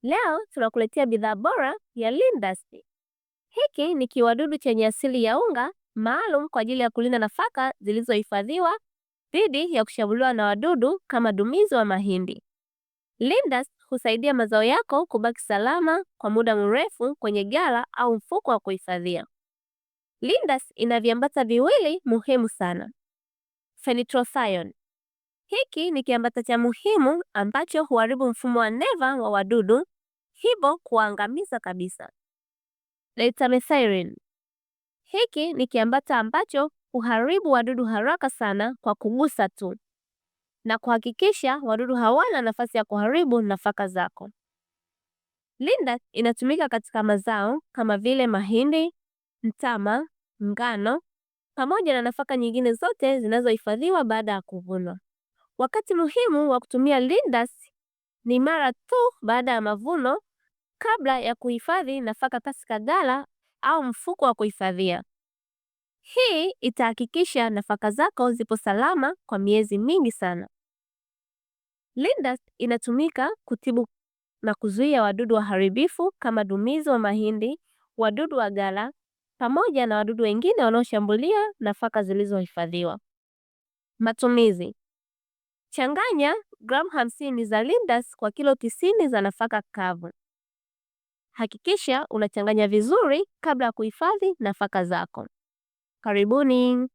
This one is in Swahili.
Leo tunakuletea bidhaa bora ya Lindas. Hiki ni kiwadudu chenye asili ya unga maalum kwa ajili ya kulinda nafaka zilizohifadhiwa dhidi ya kushambuliwa na wadudu kama dumizi wa mahindi. Lindas husaidia mazao yako kubaki salama kwa muda mrefu kwenye ghala au mfuko wa kuhifadhia. Lindas ina viambata viwili muhimu sana. Fenitrothione. Hiki ni kiambata cha muhimu ambacho huharibu mfumo wa neva wa wadudu, hivyo kuangamiza kabisa. Deltamethrin. Hiki ni kiambata ambacho huharibu wadudu haraka sana kwa kugusa tu na kuhakikisha wadudu hawana nafasi ya kuharibu nafaka zako. Lindas inatumika katika mazao kama vile mahindi, mtama, ngano pamoja na nafaka nyingine zote zinazohifadhiwa baada ya kuvunwa. Wakati muhimu wa kutumia Lindas ni mara tu baada ya mavuno, kabla ya kuhifadhi nafaka katika ghala au mfuko wa kuhifadhia. Hii itahakikisha nafaka zako zipo salama kwa miezi mingi sana. Lindas inatumika kutibu na kuzuia wadudu waharibifu kama dumizi wa mahindi, wadudu wa ghala pamoja na wadudu wengine wanaoshambulia nafaka zilizohifadhiwa. Matumizi: changanya gramu 50 za Lindas kwa kilo 90 za nafaka kavu. Hakikisha unachanganya vizuri kabla ya kuhifadhi nafaka zako. Karibuni.